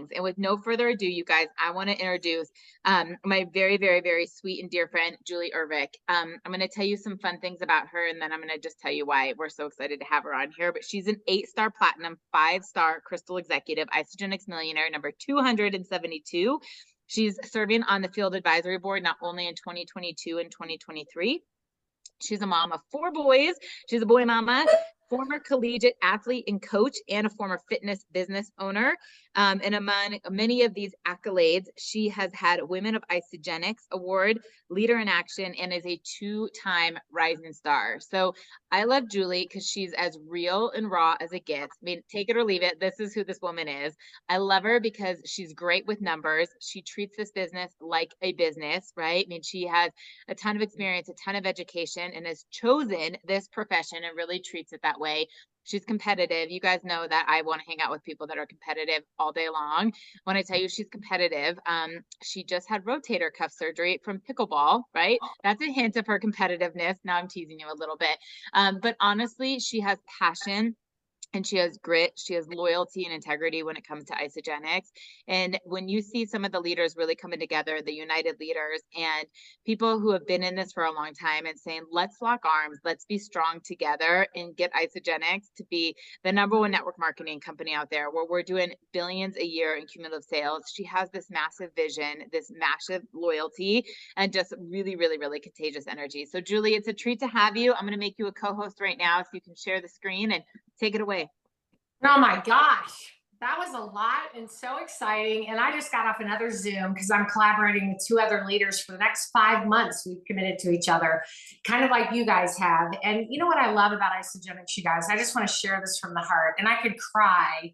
things. And with no further ado, you guys, I want to introduce my very, very, very sweet and dear friend, Juli Urevick. I'm going to tell you some fun things about her, and then I'm going to just tell you why we're so excited to have her on here. But she's an 8-star platinum, 5-star crystal executive, Isagenix millionaire, number 272. She's serving on the field advisory board, not only in 2022 and 2023. She's a mom of 4 boys. She's a boy mama, former collegiate athlete and coach, and a former fitness business owner. And among many of these accolades, she has had Women of Isagenix Award, Leader in Action, and is a 2-time Rising Star. So I love Juli because she's as real and raw as it gets. I mean, take it or leave it. This is who this woman is. I love her because she's great with numbers. She treats this business like a business, right? I mean, she has a ton of experience, a ton of education, and has chosen this profession and really treats it that way. She's competitive. You guys know that I want to hang out with people that are competitive all day long. When I tell you she's competitive, she just had rotator cuff surgery from pickleball, right? That's a hint of her competitiveness. Now I'm teasing you a little bit. But honestly, she has passion. And she has grit, she has loyalty and integrity when it comes to Isagenix. And when you see some of the leaders really coming together, the United leaders and people who have been in this for a long time and saying, let's lock arms, let's be strong together and get Isagenix to be the #1 network marketing company out there where we're doing billions a year in cumulative sales. She has this massive vision, this massive loyalty, and just really, really, really contagious energy. So Juli, it's a treat to have you. I'm going to make you a co-host right now so you can share the screen and take it away. Oh my gosh, that was a lot and so exciting. And I just got off another Zoom because I'm collaborating with 2 other leaders for the next 5 months. We've committed to each other, kind of like you guys have. And you know what I love about Isagenix, you guys? I just want to share this from the heart. And I could cry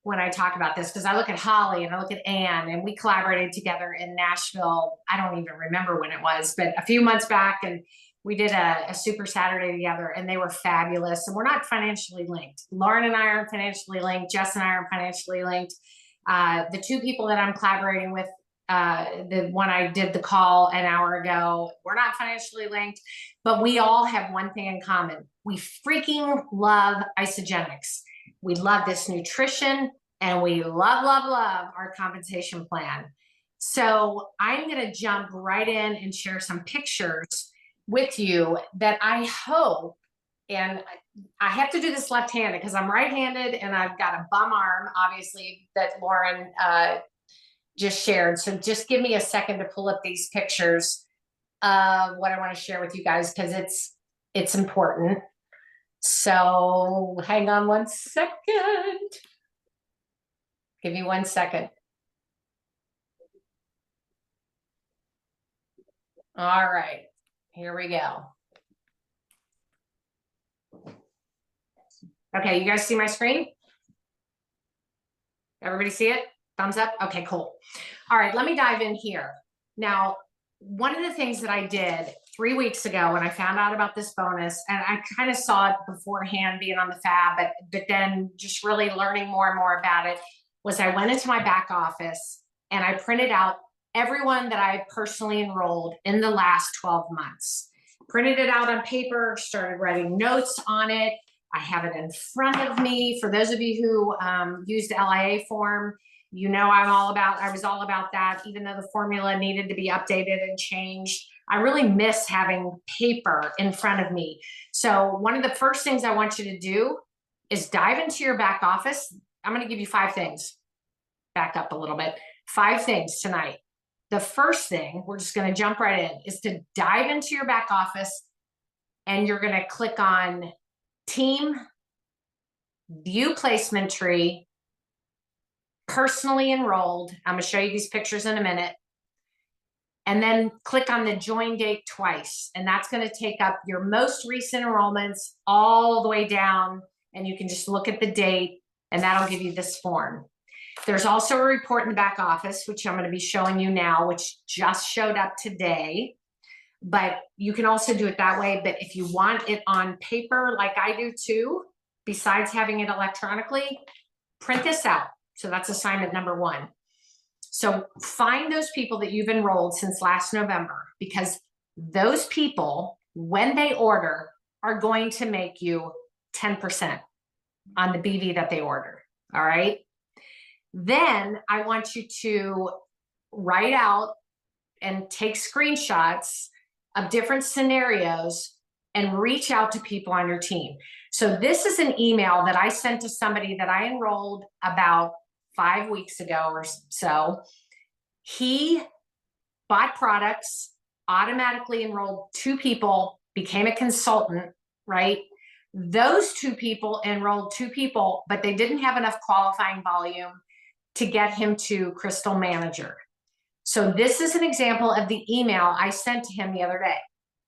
when I talk about this because I look at Holly and I look at Ann, and we collaborated together in Nashville. I don't even remember when it was, but a few months back. And we did a super Saturday together, and they were fabulous. And we're not financially linked. Lauren and I aren't financially linked. Jess and I aren't financially linked. The 2 people that I'm collaborating with, the one I did the call an hour ago, we're not financially linked, but we all have one thing in common. We freaking love Isagenix. We love this nutrition, and we love, love, love our compensation plan. So I'm going to jump right in and share some pictures with you that I hope, and I have to do this left-handed because I'm right-handed and I've got a bum arm, obviously, that Lauren just shared. So just give me a second to pull up these pictures of what I want to share with you guys because it's important. So hang on one second. Give me 1 second. All right. Here we go. Okay, you guys see my screen? Everybody see it? Thumbs up? Okay, cool. All right, let me dive in here. Now, one of the things that I did 3 weeks ago when I found out about this bonus, and I kind of saw it beforehand being on the fab, but then just really learning more and more about it, was I went into my back office and I printed out everyone that I personally enrolled in the last 12 months. Printed it out on paper, started writing notes on it. I have it in front of me. For those of you who used the LIA form, you know I was all about that, even though the formula needed to be updated and changed. I really miss having paper in front of me. So one of the first things I want you to do is dive into your back office. I'm going to give you 5 things. Back up a little bit. 5 things tonight. The first thing, we're just going to jump right in, is to dive into your back office, and you're going to click on Team, View Placement Tree, Personally Enrolled. I'm going to show you these pictures in a minute. And then click on the Join Date twice. And that's going to take up your most recent enrollments all the way down. And you can just look at the date, and that'll give you this form. There's also a report in the back office, which I'm going to be showing you now, which just showed up today. But you can also do it that way. But if you want it on paper, like I do too, besides having it electronically, print this out. So that's assignment number 1. So find those people that you've enrolled since last November, because those people, when they order, are going to make you 10% on the BV that they order. All right. Then I want you to write out and take screenshots of different scenarios and reach out to people on your team. So this is an email that I sent to somebody that I enrolled about 5 weeks ago or so. He bought products, automatically enrolled 2 people, became a consultant, right? Those 2 people enrolled 2 people, but they didn't have enough qualifying volume to get him to Crystal Manager. So this is an example of the email I sent to him the other day.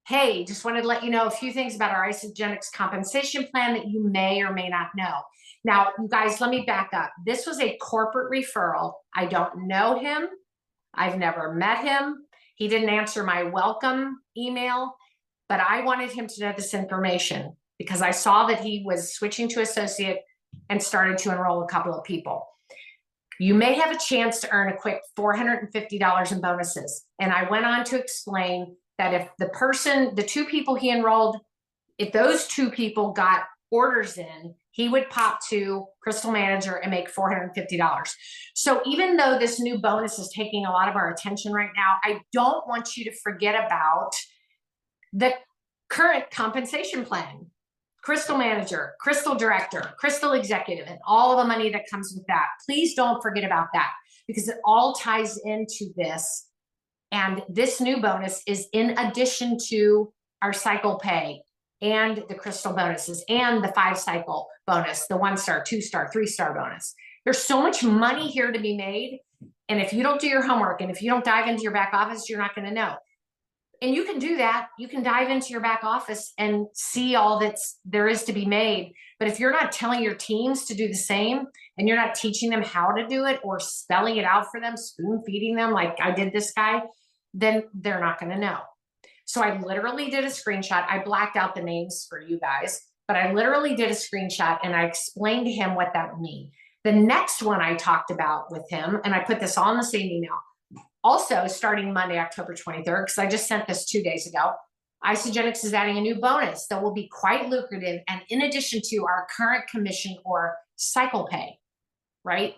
Hey, just wanted to let you know a few things about our Isagenix compensation plan that you may or may not know. Now, you guys, let me back up. This was a corporate referral. I don't know him. I've never met him. He didn't answer my welcome email, but I wanted him to know this information because I saw that he was switching to associate and started to enroll a couple of people. You may have a chance to earn a quick $450 in bonuses. And I went on to explain that if the 2 people he enrolled, if those 2 people got orders in, he would pop to Crystal Manager and make $450. So even though this new bonus is taking a lot of our attention right now, I don't want you to forget about the current compensation plan. Crystal Manager, Crystal Director, Crystal Executive, and all the money that comes with that. Please don't forget about that because it all ties into this. And this new bonus is in addition to our cycle pay and the Crystal bonuses and the 5-cycle bonus, the 1-star, 2-star, 3-star bonus. There's so much money here to be made. And if you don't do your homework and if you don't dive into your back office, you're not going to know. And you can do that. You can dive into your back office and see all there is to be made. But if you're not telling your teams to do the same and you're not teaching them how to do it or spelling it out for them, spoon feeding them like I did this guy, then they're not going to know. So I literally did a screenshot. I blacked out the names for you guys, but I literally did a screenshot and I explained to him what that would mean. The next one I talked about with him, and I put this all in the same email, also starting Monday, October 23rd, because I just sent this 2 days ago, Isagenix is adding a new bonus that will be quite lucrative and in addition to our current commission or cycle pay, right?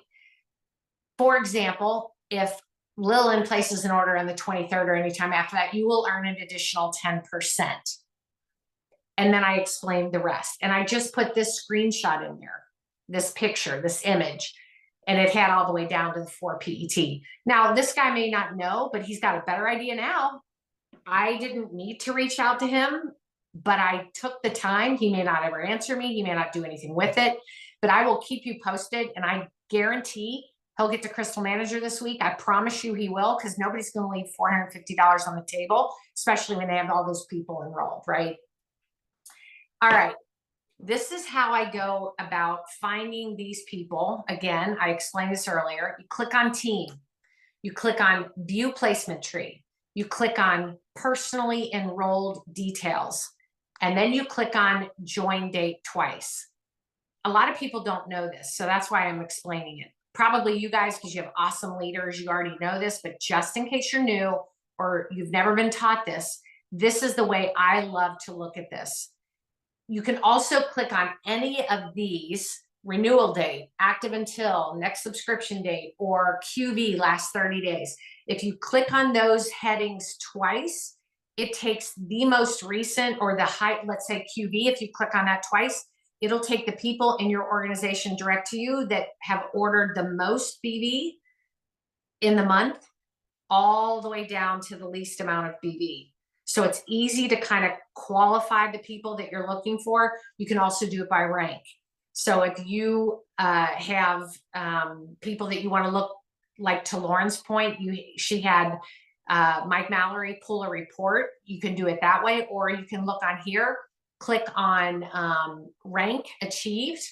For example, if Lillian places an order on the 23rd or anytime after that, you will earn an additional 10%. And then I explained the rest. And I just put this screenshot in there, this picture, this image, and it had all the way down to the 4 PET. Now, this guy may not know, but he's got a better idea now. I didn't need to reach out to him, but I took the time. He may not ever answer me. He may not do anything with it, but I will keep you posted. And I guarantee he'll get to Crystal Manager this week. I promise you he will, because nobody's going to leave $450 on the table, especially when they have all those people enrolled, right? All right. This is how I go about finding these people. Again, I explained this earlier. You click on team. You click on view placement tree. You click on personally enrolled details. And then you click on join date twice. A lot of people don't know this, so that's why I'm explaining it. Probably you guys, because you have awesome leaders, you already know this, but just in case you're new or you've never been taught this, this is the way I love to look at this. You can also click on any of these: renewal date, active until, next subscription date, or QV, last 30 days. If you click on those headings twice, it takes the most recent or the high, let's say QV, if you click on that twice, it'll take the people in your organization direct to you that have ordered the most BV in the month, all the way down to the least amount of BV. So it's easy to kind of qualify the people that you're looking for. You can also do it by rank. So if you have people that you want to look like, to Lauren's point, she had Mike Mallory pull a report. You can do it that way, or you can look on here, click on rank achieved,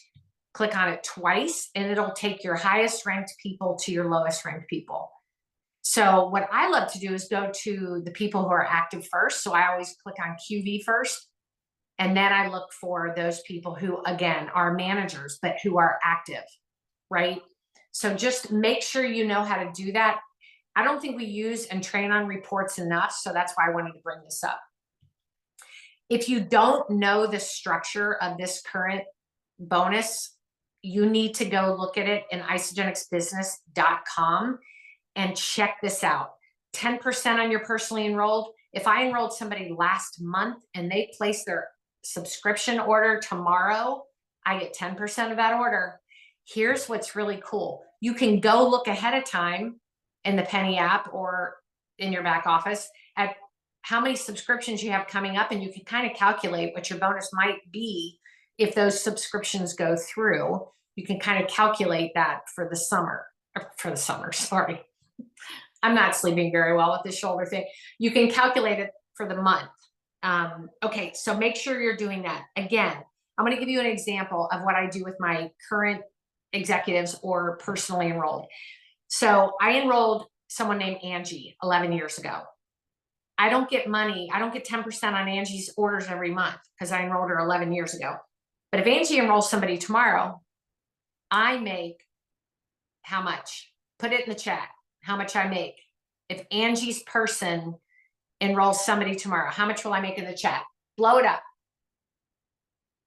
click on it twice, and it'll take your highest ranked people to your lowest ranked people. So what I love to do is go to the people who are active first. So I always click on QV first. And then I look for those people who, again, are managers, but who are active, right? So just make sure you know how to do that. I don't think we use and train on reports enough. So that's why I wanted to bring this up. If you don't know the structure of this current bonus, you need to go look at it in isogenicsbusiness.com and check this out. 10% on your personally enrolled. If I enrolled somebody last month and they place their subscription order tomorrow, I get 10% of that order. Here's what's really cool. You can go look ahead of time in the Penny app or in your back office at how many subscriptions you have coming up, and you can kind of calculate what your bonus might be if those subscriptions go through. You can kind of calculate that for the summer, sorry. I'm not sleeping very well with this shoulder thing. You can calculate it for the month. Okay, so make sure you're doing that. Again, I'm going to give you an example of what I do with my current executives or personally enrolled. So I enrolled someone named Angie 11 years ago. I don't get money. I don't get 10% on Angie's orders every month because I enrolled her 11 years ago. But if Angie enrolls somebody tomorrow, I make how much? Put it in the chat. How much I make. If Angie's person enrolls somebody tomorrow, how much will I make in the chat? Blow it up.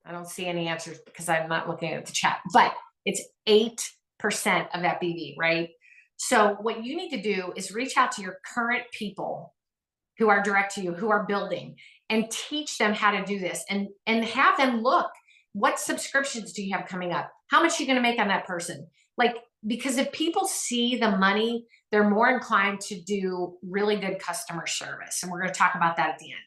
I don't see any answers because I'm not looking at the chat, but it's 8% of that BV, right? So what you need to do is reach out to your current people who are direct to you, who are building, and teach them how to do this, and have them look, what subscriptions do you have coming up? How much are you going to make on that person? Like, because if people see the money, they're more inclined to do really good customer service. And we're going to talk about that at the end.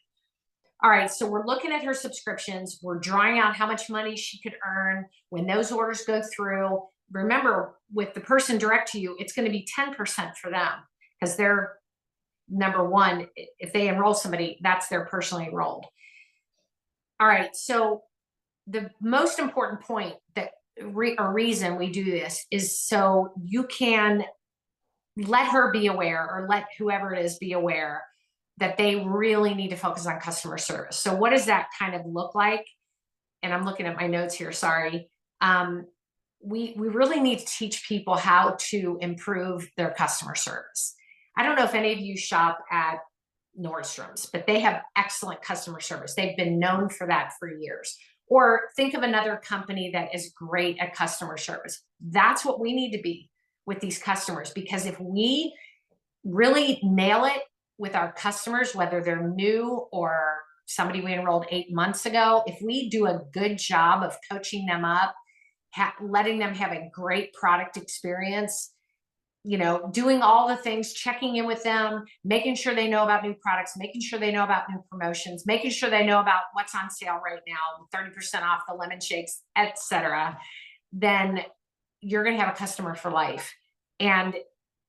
All right, so we're looking at her subscriptions. We're drawing out how much money she could earn when those orders go through. Remember, with the person direct to you, it's going to be 10% for them because they're number one. If they enroll somebody, that's their personally enrolled. All right, so the most important point that reason we do this is so you can let her be aware, or let whoever it is be aware, that they really need to focus on customer service. So what does that kind of look like? And I'm looking at my notes here, sorry. We really need to teach people how to improve their customer service. I don't know if any of you shop at Nordstrom's, but they have excellent customer service. They've been known for that for years. Or think of another company that is great at customer service. That's what we need to be with these customers, because if we really nail it with our customers, whether they're new or somebody we enrolled 8 months ago, if we do a good job of coaching them up, letting them have a great product experience, you know, doing all the things, checking in with them, making sure they know about new products, making sure they know about new promotions, making sure they know about what's on sale right now, 30% off the lemon shakes, etc., then you're going to have a customer for life. And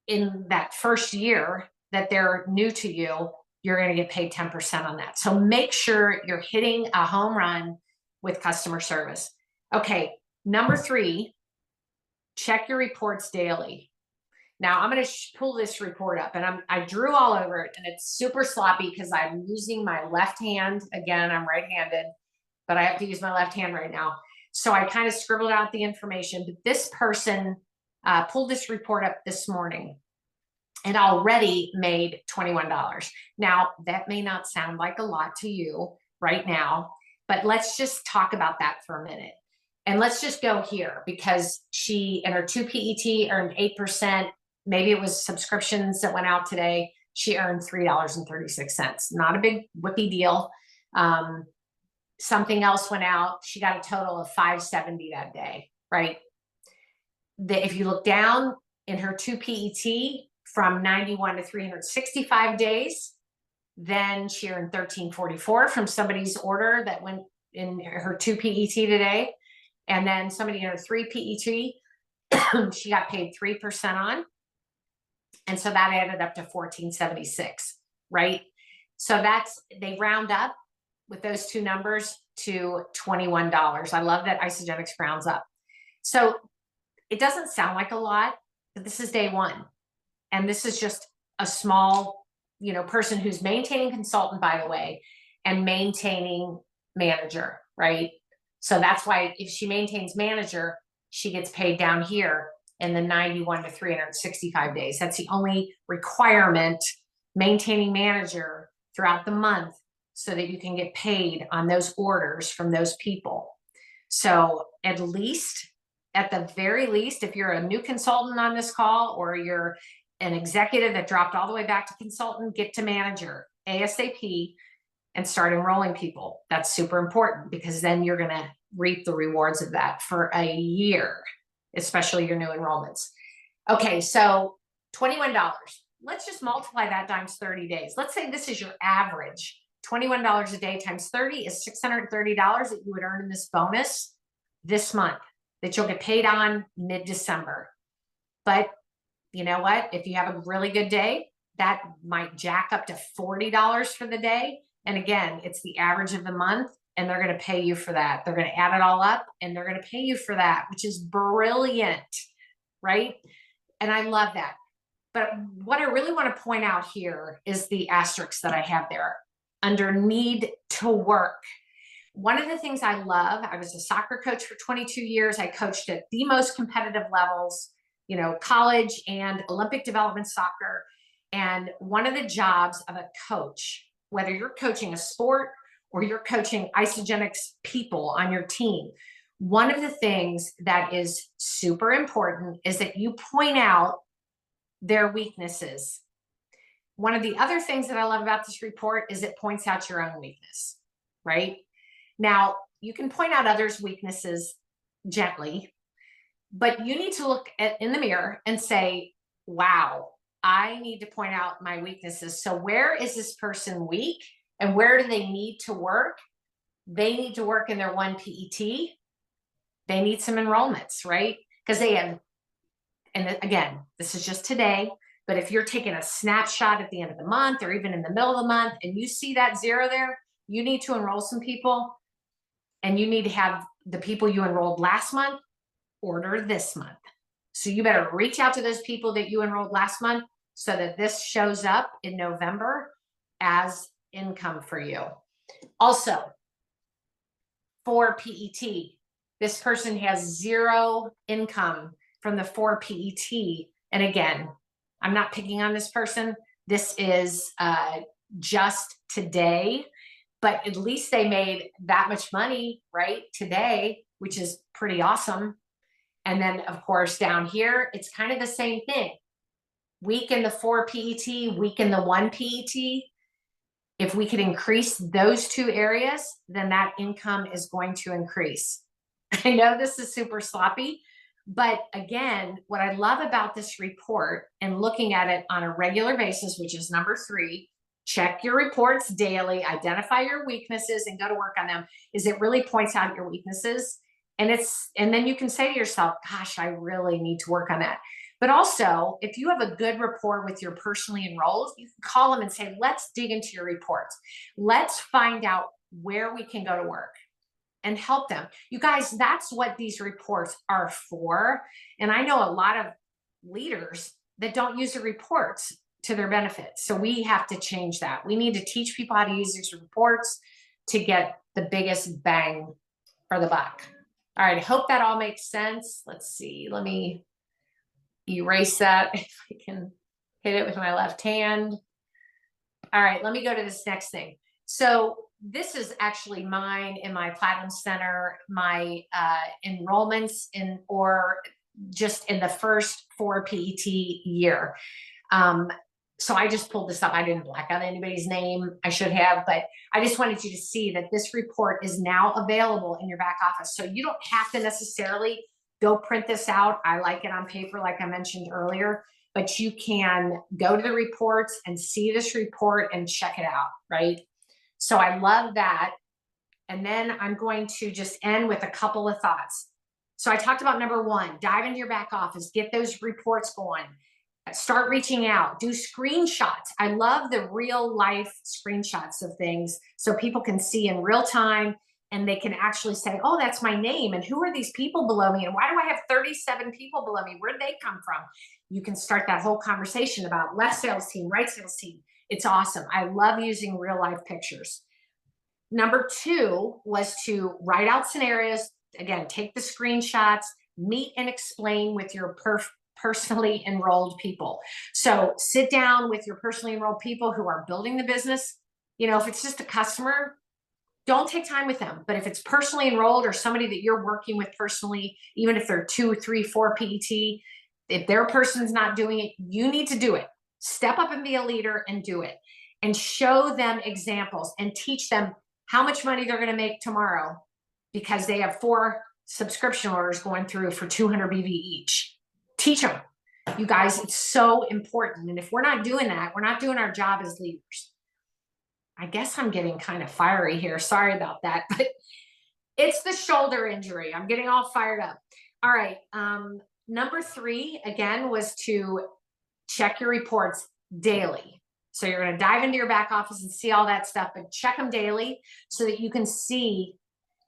in that first year that they're new to you, you're going to get paid 10% on that. So make sure you're hitting a home run with customer service. Okay, number 3, check your reports daily. Now I'm going to pull this report up, and I drew all over it, and it's super sloppy because I'm using my left hand. Again, I'm right-handed, but I have to use my left hand right now. So I kind of scribbled out the information, but this person pulled this report up this morning and already made $21. Now, that may not sound like a lot to you right now, but let's just talk about that for a minute. And let's just go here, because she, in her 2 PET, earned 8%. Maybe it was subscriptions that went out today. She earned $3.36. Not a big whippy deal. Something else went out. She got a total of $5.70 that day, right? If you look down in her 2 PET from 91 to 365 days, then she earned $13.44 from somebody's order that went in her 2 PET today. And then somebody in her 3 PET, she got paid 3% on. And so that added up to $14.76, right? So they round up with those two numbers to $21. I love that Isogenics rounds up. So it doesn't sound like a lot, but this is day 1. And this is just a small, person who's maintaining consultant, by the way, and maintaining manager, right? So that's why if she maintains manager, she gets paid down here in the 91 to 365 days. That's the only requirement, maintaining manager throughout the month, so that you can get paid on those orders from those people. So at least at the very least, if you're a new consultant on this call, or you're an executive that dropped all the way back to consultant, get to manager ASAP and start enrolling people. That's super important, because then you're going to reap the rewards of that for a year, especially your new enrollments. Okay, so $21. Let's just multiply that times 30 days. Let's say this is your average. $21 a day times 30 is $630 that you would earn in this bonus this month, that you'll get paid on mid-December. But you know what? If you have a really good day, that might jack up to $40 for the day. And again, it's the average of the month, and they're going to pay you for that. They're going to add it all up and they're going to pay you for that, which is brilliant, right? And I love that. But what I really want to point out here is the asterisks that I have there under need to work. One of the things I love, I was a soccer coach for 22 years. I coached at the most competitive levels, you know, college and Olympic development soccer. And one of the jobs of a coach, whether you're coaching a sport or you're coaching isogenics people on your team, one of the things that is super important is that you point out their weaknesses. One of the other things that I love about this report is it points out your own weakness, right? Now, you can point out others' weaknesses gently, but you need to look in the mirror and say, wow, I need to point out my weaknesses. So where is this person weak, and where do they need to work? They need to work in their 1 PET. They need some enrollments, right? Because they have, and again, this is just today, but if you're taking a snapshot at the end of the month or even in the middle of the month and you see that 0 there, you need to enroll some people, and you need to have the people you enrolled last month order this month. So you better reach out to those people that you enrolled last month so that this shows up in November as income for you. Also, for PET, this person has 0 income from the 4 PET. And again, I'm not picking on this person. This is just today, but at least they made that much money, right, today, which is pretty awesome. And then, of course, down here, it's kind of the same thing. Week in the 4 PET, week in the 1 PET. If we could increase those 2 areas, then that income is going to increase. I know this is super sloppy, but again, what I love about this report and looking at it on a regular basis, which is number 3, check your reports daily, identify your weaknesses and go to work on them, is it really points out your weaknesses. And then you can say to yourself, gosh, I really need to work on that. But also, if you have a good rapport with your personally enrolled, you can call them and say, let's dig into your reports. Let's find out where we can go to work and help them. You guys, that's what these reports are for. And I know a lot of leaders that don't use the reports to their benefit. So we have to change that. We need to teach people how to use these reports to get the biggest bang for the buck. All right, I hope that all makes sense. Let's see, let me erase that if I can hit it with my left hand. All right, let me go to this next thing. So this is actually mine in my Platinum Center, my enrollments in, or just in the first 4 PET year. So I just pulled this up. I didn't black out anybody's name. I should have, but I just wanted you to see that this report is now available in your back office. So you don't have to necessarily go print this out. I like it on paper, like I mentioned earlier, but you can go to the reports and see this report and check it out, right? So I love that. And then I'm going to just end with a couple of thoughts. So I talked about number 1, dive into your back office, get those reports going. Start reaching out, do screenshots. I love the real life screenshots of things so people can see in real time and they can actually say, oh, that's my name. And who are these people below me? And why do I have 37 people below me? Where did they come from? You can start that whole conversation about left sales team, right sales team. It's awesome. I love using real life pictures. Number 2 was to write out scenarios. Again, take the screenshots, meet and explain with your personally enrolled people. So sit down with your personally enrolled people who are building the business. You know, if it's just a customer, don't take time with them. But if it's personally enrolled or somebody that you're working with personally, even if they're 2, 3, 4 PET, if their person's not doing it, you need to do it. Step up and be a leader and do it, and show them examples and teach them how much money they're going to make tomorrow because they have 4 subscription orders going through for 200 BV each. Teach them. You guys, it's so important. And if we're not doing that, we're not doing our job as leaders. I guess I'm getting kind of fiery here. Sorry about that, but it's the shoulder injury. I'm getting all fired up. All right. Number 3, again, was to check your reports daily. So you're going to dive into your back office and see all that stuff, but check them daily so that you can see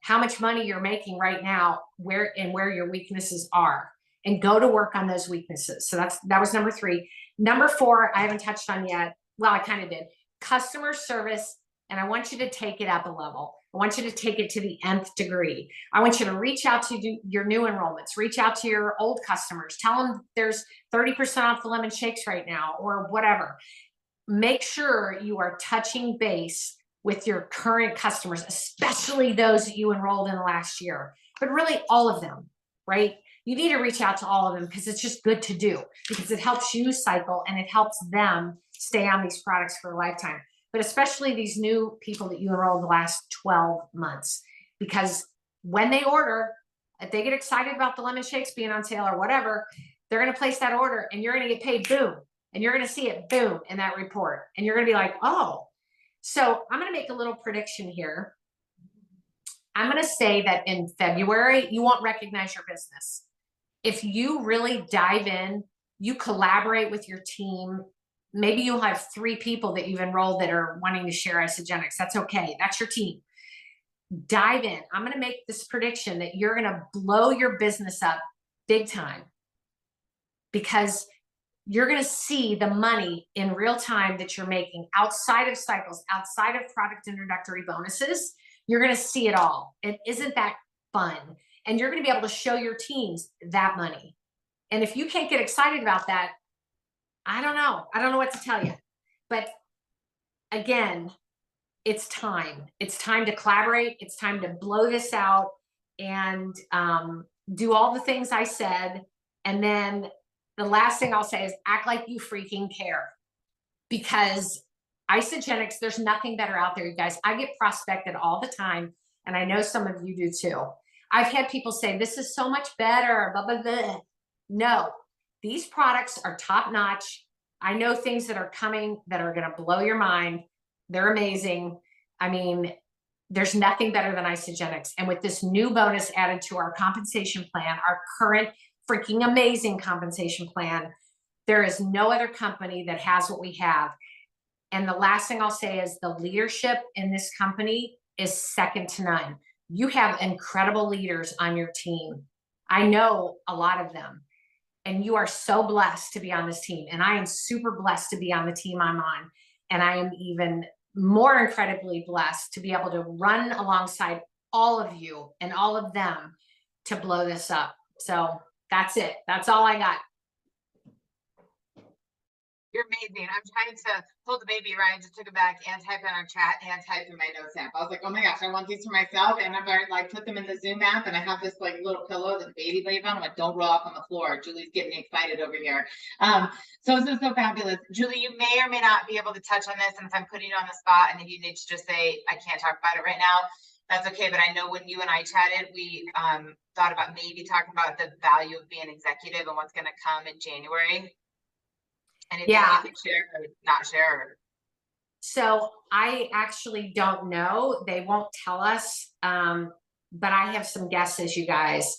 how much money you're making right now, where your weaknesses are, and go to work on those weaknesses. So that was number 3. Number 4, I haven't touched on yet. Well, I kind of did. Customer service. And I want you to take it up a level. I want you to take it to the nth degree. I want you to reach out to your new enrollments, reach out to your old customers, tell them there's 30% off the lemon shakes right now or whatever. Make sure you are touching base with your current customers, especially those that you enrolled in the last year, but really all of them, right? You need to reach out to all of them because it's just good to do, because it helps you cycle and it helps them stay on these products for a lifetime. But especially these new people that you enrolled the last 12 months, because when they order, if they get excited about the lemon shakes being on sale or whatever, they're going to place that order and you're going to get paid, boom. And you're going to see it, boom, in that report. And you're going to be like, oh. So I'm going to make a little prediction here. I'm going to say that in February, you won't recognize your business. If you really dive in, you collaborate with your team. Maybe you'll have 3 people that you've enrolled that are wanting to share Isagenix. That's okay. That's your team. Dive in. I'm going to make this prediction that you're going to blow your business up big time, because you're going to see the money in real time that you're making outside of cycles, outside of product introductory bonuses. You're going to see it all. And isn't that fun? And you're going to be able to show your teams that money. And if you can't get excited about that, I don't know. I don't know what to tell you. But again, it's time. It's time to collaborate. It's time to blow this out and do all the things I said. And then the last thing I'll say is act like you freaking care. Because Isagenix, there's nothing better out there, you guys. I get prospected all the time, and I know some of you do too. I've had people say, this is so much better, blah, blah, blah. No, these products are top notch. I know things that are coming that are going to blow your mind. They're amazing. I mean, there's nothing better than Isagenix. And with this new bonus added to our compensation plan, our current freaking amazing compensation plan, there is no other company that has what we have. And the last thing I'll say is the leadership in this company is second to none. You have incredible leaders on your team. I know a lot of them. And you are so blessed to be on this team. And I am super blessed to be on the team I'm on. And I am even more incredibly blessed to be able to run alongside all of you and all of them to blow this up. So that's it. That's all I got. You're amazing. I'm trying to hold the baby. Ryan just took it back and type in our chat and type in my notes app. I was like, oh my gosh, I want these for myself. And I've already like put them in the Zoom app, and I have this like little pillow that the baby lays on. I'm like, don't roll off on the floor. Julie's getting excited over here. So this is so fabulous. Julie, you may or may not be able to touch on this. And if I'm putting you on the spot and if you need to just say, I can't talk about it right now, that's okay. But I know when you and I chatted, we thought about maybe talking about the value of being executive and what's going to come in January. Anything you can share or not share? So I actually don't know. They won't tell us, but I have some guesses, you guys.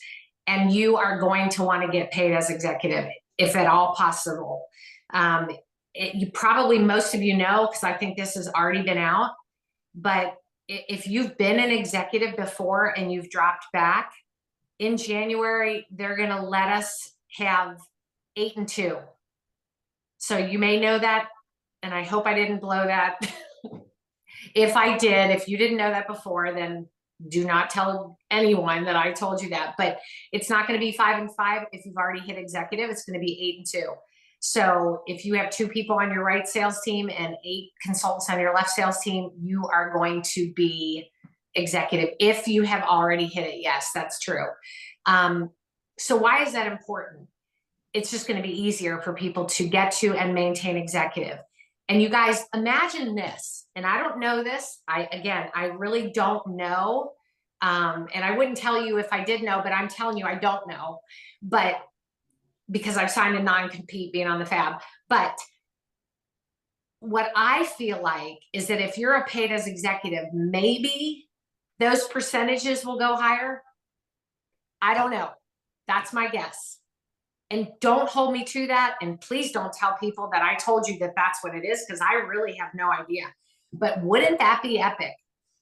And you are going to want to get paid as executive, if at all possible. You probably, most of you know, because I think this has already been out. But if you've been an executive before and you've dropped back, in January, they're going to let us have 8 and 2. So you may know that, and I hope I didn't blow that. If I did, if you didn't know that before, then do not tell anyone that I told you that. But it's not going to be 5 and 5 if you've already hit executive. It's going to be 8 and 2. So if you have 2 people on your right sales team and 8 consultants on your left sales team, you are going to be executive if you have already hit it. Yes, that's true. So why is that important? It's just going to be easier for people to get to and maintain executive. And you guys imagine this, and I don't know this. I really don't know. And I wouldn't tell you if I did know, but I'm telling you, I don't know. But because I've signed a non-compete being on the fab. But what I feel like is that if you're a paid as executive, maybe those percentages will go higher. I don't know. That's my guess. And don't hold me to that. And please don't tell people that I told you that that's what it is, because I really have no idea. But wouldn't that be epic?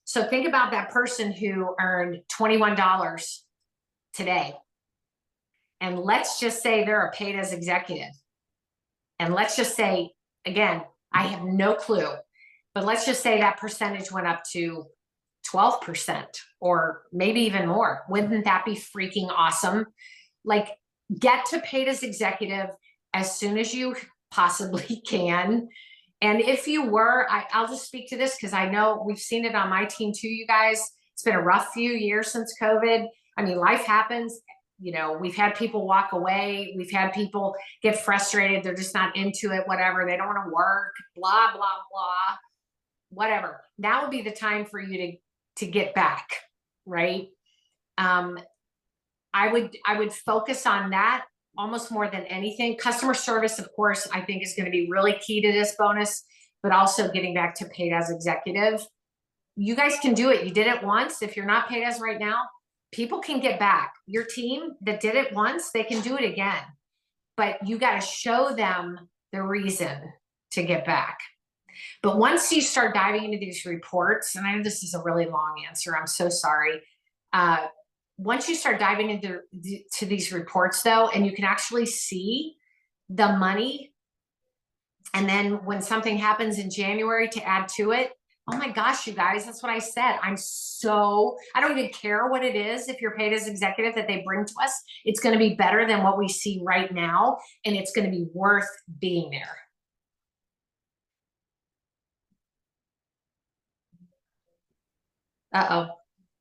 So think about that person who earned $21 today. And let's just say they're a paid as executive. And let's just say, again, I have no clue, but let's just say that percentage went up to 12% or maybe even more. Wouldn't that be freaking awesome? Like, get to paid as executive as soon as you possibly can. And if you were, I'll just speak to this because I know we've seen it on my team too, you guys. It's been a rough few years since COVID. I mean, life happens. You know, we've had people walk away. We've had people get frustrated. They're just not into it, whatever. They don't want to work, blah, blah, blah, whatever. Now would be the time for you to get back, right? I would focus on that almost more than anything. Customer service, of course, I think is going to be really key to this bonus, but also getting back to paid as executive. You guys can do it. You did it once. If you're not paid as right now, people can get back. Your team that did it once, they can do it again. But you got to show them the reason to get back. But once you start diving into these reports, and I know this is a really long answer, I'm so sorry. Once you start diving into these reports though, and you can actually see the money, and then when something happens in January to add to it, oh my gosh, you guys, that's what I said. I don't even care what it is. If you're paid as executive that they bring to us, it's going to be better than what we see right now. And it's going to be worth being there. Uh-oh.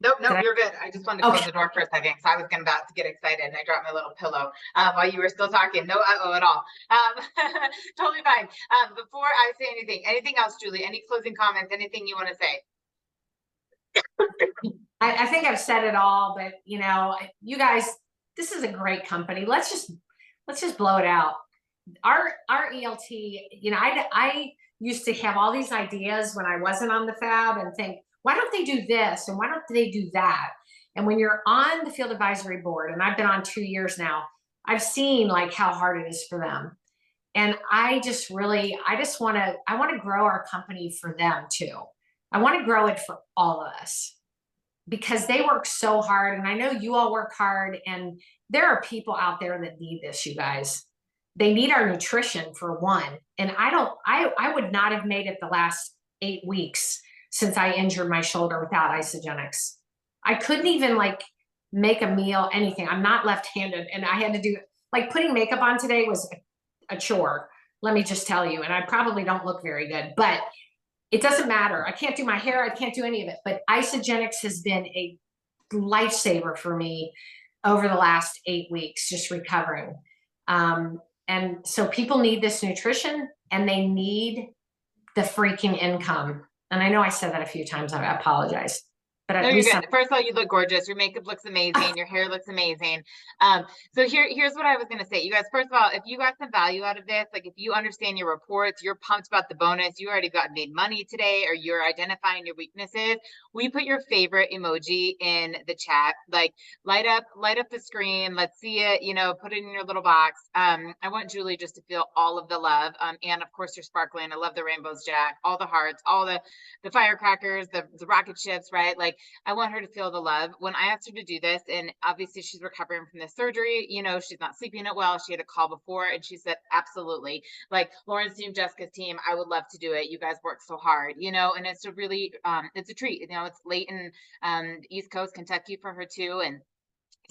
Nope, you're good. I just wanted to close the door for a second because I was about to get excited and I dropped my little pillow while you were still talking. No uh-oh at all. Totally fine. Before I say anything else, Julie, any closing comments, anything you want to say? I think I've said it all, but you know, you guys, this is a great company. Let's just blow it out. Our ELT, you know, I used to have all these ideas when I wasn't on the fab and think, why don't they do this? And why don't they do that? And when you're on the field advisory board, and I've been on 2 years now, I've seen like how hard it is for them. And I want to grow our company for them too. I want to grow it for all of us because they work so hard. And I know you all work hard, and there are people out there that need this, you guys. They need our nutrition for one. And I would not have made it the last 8 weeks since I injured my shoulder without Isagenix. I couldn't even like make a meal, anything. I'm not left-handed, and I had to do like putting makeup on today was a chore. Let me just tell you, and I probably don't look very good, but it doesn't matter. I can't do my hair. I can't do any of it, but Isagenix has been a lifesaver for me over the last 8 weeks, just recovering. And so people need this nutrition, and they need the freaking income. And I know I said that a few times. I apologize. But no, you're good. First of all, you look gorgeous. Your makeup looks amazing. Your hair looks amazing. So here's what I was gonna say. You guys, first of all, if you got some value out of this, like if you understand your reports, you're pumped about the bonus, you already made money today, or you're identifying your weaknesses, we put your favorite emoji in the chat. Like light up the screen. Let's see it, you know, put it in your little box. I want Julie just to feel all of the love. And of course you're sparkling. I love the rainbows, Jack, all the hearts, all the firecrackers, the rocket ships, right? Like I want her to feel the love. When I asked her to do this, and obviously she's recovering from the surgery, you know, she's not sleeping it well. She had a call before, and she said, absolutely. Like Lauren's team, Jessica's team, I would love to do it. You guys work so hard, you know, and it's a really, it's a treat. You know, it's late in the East Coast, Kentucky for her too. And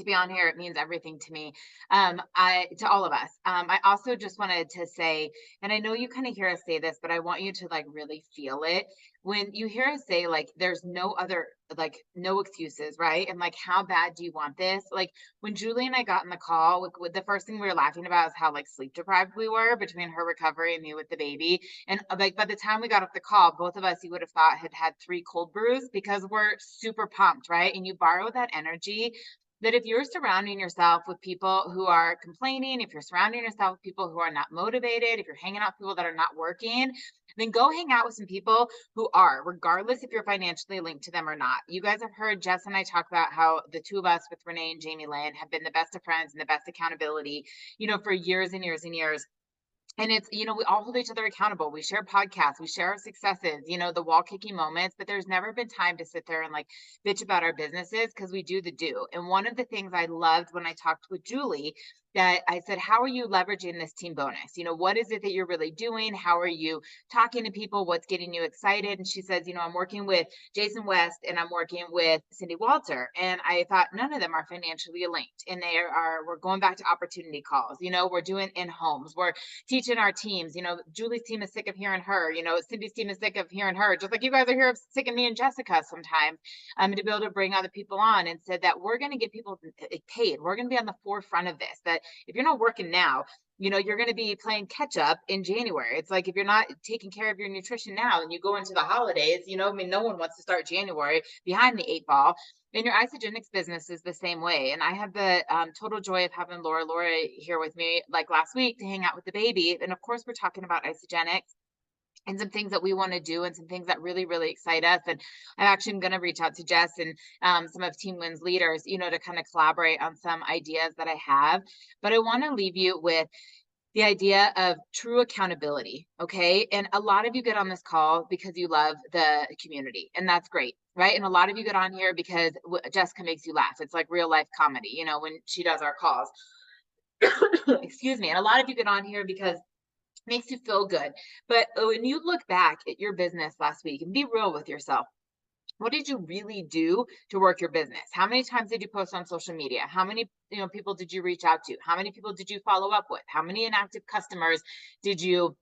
to be on here. It means everything to me. To all of us. I also just wanted to say, and I know you kind of hear us say this, but I want you to like really feel it. When you hear us say like there's no other, like no excuses, right? And like how bad do you want this? Like when Julie and I got in the call, with the first thing we were laughing about is how like sleep deprived we were between her recovery and me with the baby. And like by the time we got off the call, both of us, you would have thought, had had 3 cold brews because we're super pumped, right? And you borrow that energy, that if you're surrounding yourself with people who are complaining, if you're surrounding yourself with people who are not motivated, if you're hanging out with people that are not working, then go hang out with some people who are, regardless if you're financially linked to them or not. You guys have heard Jess and I talk about how the two of us with Renee and Jamie Lynn have been the best of friends and the best accountability, for years and years and years. And it's, we all hold each other accountable. We share podcasts, we share our successes, the wall kicking moments, but there's never been time to sit there and like bitch about our businesses because we do the do. And one of the things I loved when I talked with Julie, that I said, how are you leveraging this team bonus? What is it that you're really doing? How are you talking to people? What's getting you excited? And she says, I'm working with Jason West and I'm working with Cindy Walter. And I thought none of them are financially linked. And we're going back to opportunity calls. We're doing in homes. We're teaching our teams. Julie's team is sick of hearing her. Cindy's team is sick of hearing her. Just like you guys are here sick of me and Jessica sometimes. To be able to bring other people on, and said that we're going to get people paid. We're going to be on the forefront of this. That if you're not working now, you're going to be playing catch up in January. It's like if you're not taking care of your nutrition now and you go into the holidays, no one wants to start January behind the 8 ball. And your isogenics business is the same way. And I have the total joy of having Laura here with me like last week to hang out with the baby. And of course, we're talking about isogenics and some things that we want to do and some things that really, really excite us. And I'm actually going to reach out to Jess and some of Team Win's leaders, to kind of collaborate on some ideas that I have. But I want to leave you with the idea of true accountability. Okay. And a lot of you get on this call because you love the community, and that's great. Right. And a lot of you get on here because Jessica makes you laugh. It's like real life comedy, when she does our calls. Excuse me. And a lot of you get on here because makes you feel good. But when you look back at your business last week and be real with yourself, what did you really do to work your business? How many times did you post on social media? How many people did you reach out to? How many people did you follow up with? How many inactive customers did you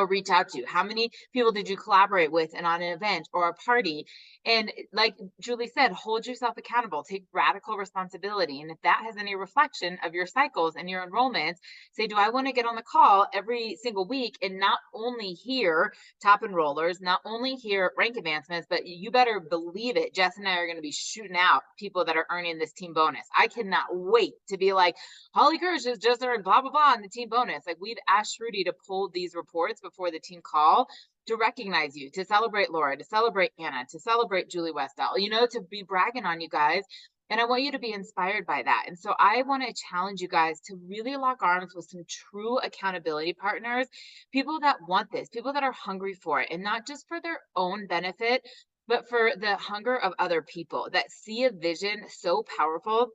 reach out to? How many people did you collaborate with and on an event or a party? And like Julie said, hold yourself accountable, take radical responsibility. And if that has any reflection of your cycles and your enrollments, say, do I want to get on the call every single week and not only hear top enrollers, not only hear rank advancements, but you better believe it, Jess and I are going to be shooting out people that are earning this team bonus. I cannot wait to be like, Holly Kirsch has just earned blah, blah, blah on the team bonus. Like we've asked Rudy to pull these reports before the team call to recognize you, to celebrate Laura, to celebrate Anna, to celebrate Julie Westall, to be bragging on you guys. And I want you to be inspired by that. And so I want to challenge you guys to really lock arms with some true accountability partners, people that want this, people that are hungry for it, and not just for their own benefit, but for the hunger of other people that see a vision so powerful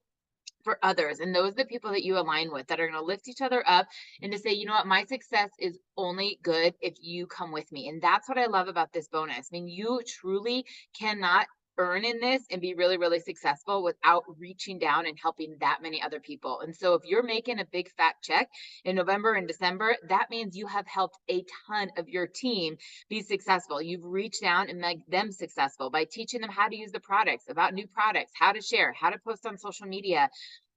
for others. And those are the people that you align with that are going to lift each other up and to say, you know what, my success is only good if you come with me. And that's what I love about this bonus. I mean, you truly cannot earn in this and be really, really successful without reaching down and helping that many other people. And so if you're making a big fat check in November and December, that means you have helped a ton of your team be successful. You've reached down and made them successful by teaching them how to use the products, about new products, how to share, how to post on social media.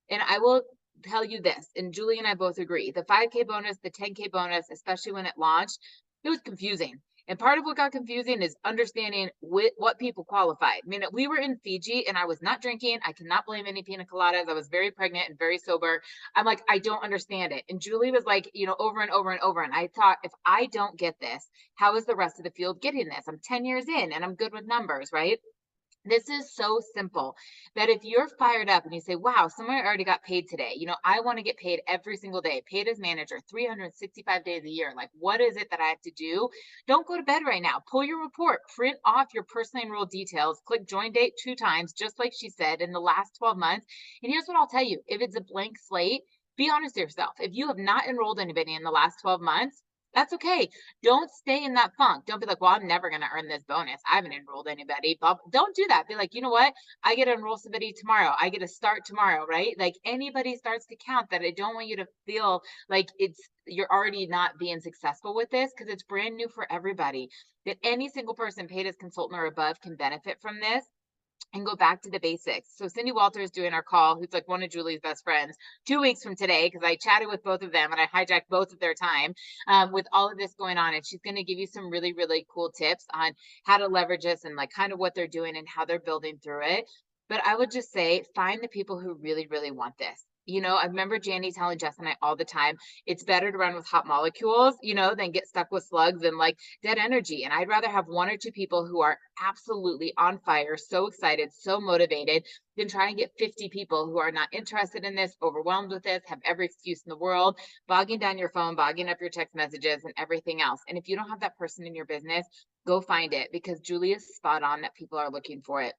And I will tell you this, and Julie and I both agree, the 5K bonus, the 10K bonus, especially when it launched, it was confusing. And part of what got confusing is understanding what people qualified. I mean, we were in Fiji and I was not drinking. I cannot blame any pina coladas. I was very pregnant and very sober. I'm like, I don't understand it. And Julie was like, over and over and over. And I thought, if I don't get this, how is the rest of the field getting this? I'm 10 years in and I'm good with numbers, right? This is so simple that if you're fired up and you say, wow, someone already got paid today, I want to get paid every single day, paid as manager, 365 days a year. Like, what is it that I have to do? Don't go to bed right now. Pull your report, print off your personally enrolled details, click join date 2 times, just like she said, in the last 12 months. And here's what I'll tell you. If it's a blank slate, be honest with yourself. If you have not enrolled anybody in the last 12 months, That's okay. Don't stay in that funk. Don't be like, well, I'm never going to earn this bonus. I haven't enrolled anybody. But don't do that. Be like, you know what? I get to enroll somebody tomorrow. I get to start tomorrow, right? Like anybody starts to count. That I don't want you to feel like you're already not being successful with this, because it's brand new for everybody. That any single person paid as consultant or above can benefit from this and go back to the basics. So Cindy Walter is doing our call, who's like one of Julie's best friends, 2 weeks from today, because I chatted with both of them and I hijacked both of their time with all of this going on. And she's going to give you some really, really cool tips on how to leverage this and like kind of what they're doing and how they're building through it. But I would just say find the people who really, really want this. You know, I remember Jandy telling Jess and I all the time, it's better to run with hot molecules, you know, than get stuck with slugs and like dead energy. And I'd rather have one or two people who are absolutely on fire, so excited, so motivated, than try and get 50 people who are not interested in this, overwhelmed with this, have every excuse in the world, bogging down your phone, bogging up your text messages and everything else. And if you don't have that person in your business, go find it, because Julie is spot on that people are looking for it.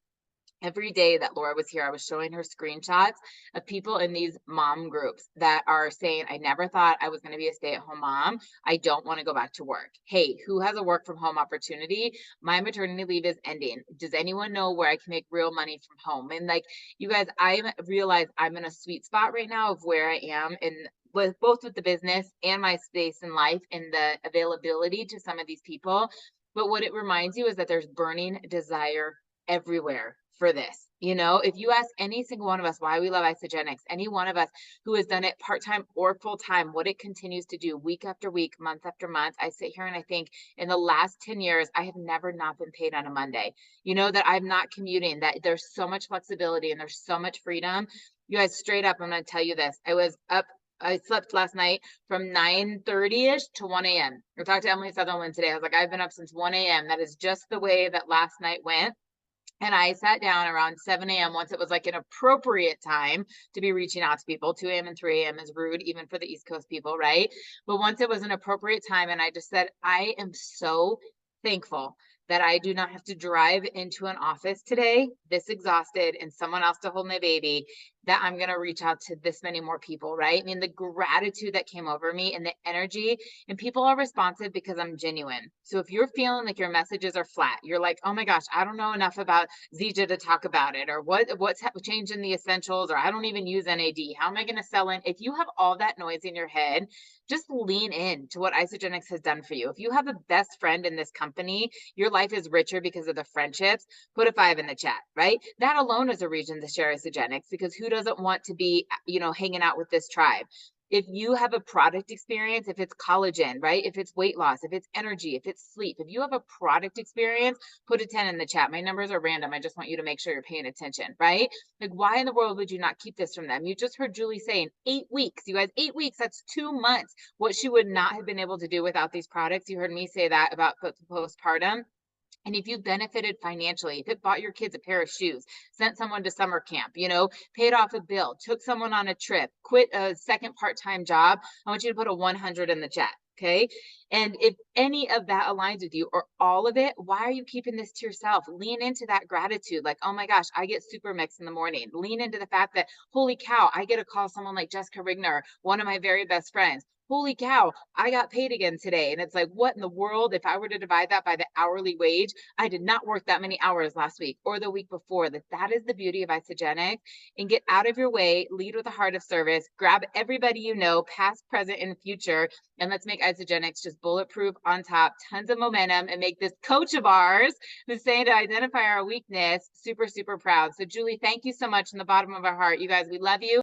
Every day that Laura was here, I was showing her screenshots of people in these mom groups that are saying, I never thought I was going to be a stay-at-home mom. I don't want to go back to work. Hey, who has a work from home opportunity? My maternity leave is ending. Does anyone know where I can make real money from home? And like, you guys, I realize I'm in a sweet spot right now of where I am in with both with the business and my space in life and the availability to some of these people. But what it reminds you is that there's burning desire everywhere for this. You know, if you ask any single one of us why we love Isogenics, any one of us who has done it part-time or full-time, what it continues to do week after week, month after month, I sit here and I think in the last 10 years, I have never not been paid on a Monday. You know, that I'm not commuting, that there's so much flexibility and there's so much freedom. You guys, straight up, I'm going to tell you this. I slept last night from 9:30ish to 1 a.m. I talked to Emily Sutherland today. I was like, I've been up since 1 a.m. That is just the way that last night went. And I sat down around 7 a.m. once it was like an appropriate time to be reaching out to people. 2 a.m. and 3 a.m. is rude, even for the East Coast people, right? But once it was an appropriate time, and I just said, I am so thankful that I do not have to drive into an office today, this exhausted, and someone else to hold my baby, that I'm going to reach out to this many more people, right? I mean, the gratitude that came over me and the energy, and people are responsive because I'm genuine. So if you're feeling like your messages are flat, you're like, oh my gosh, I don't know enough about Zija to talk about it, or what's changed in the essentials, or I don't even use NAD. How am I going to sell in? If you have all that noise in your head, just lean in to what Isogenics has done for you. If you have a best friend in this company, your life is richer because of the friendships. Put a 5 in the chat, right? That alone is a reason to share Isogenics, because who doesn't want to be, you know, hanging out with this tribe? If you have a product experience, if it's collagen, right? If it's weight loss, if it's energy, if it's sleep, if you have a product experience, put a 10 in the chat. My numbers are random. I just want you to make sure you're paying attention, right? Like, why in the world would you not keep this from them? You just heard Julie saying 8 weeks. You guys, 8 weeks, that's 2 months. What she would not have been able to do without these products. You heard me say that about postpartum. And if you benefited financially, if it bought your kids a pair of shoes, sent someone to summer camp, you know, paid off a bill, took someone on a trip, quit a second part-time job, I want you to put a 100 in the chat. Okay. And if any of that aligns with you, or all of it, why are you keeping this to yourself? Lean into that gratitude. Like, oh my gosh, I get super mix in the morning. Lean into the fact that, holy cow, I get to call someone like Jessica Rigner, one of my very best friends. Holy cow, I got paid again today. And it's like, what in the world? If I were to divide that by the hourly wage, I did not work that many hours last week or the week before. That is the beauty of Isogenics. And get out of your way, lead with a heart of service, grab everybody you know, past, present, and future, and let's make Isogenics just bulletproof on top, tons of momentum, and make this coach of ours who's saying to identify our weakness super, super proud. So Julie, thank you so much from the bottom of our heart. You guys, we love you.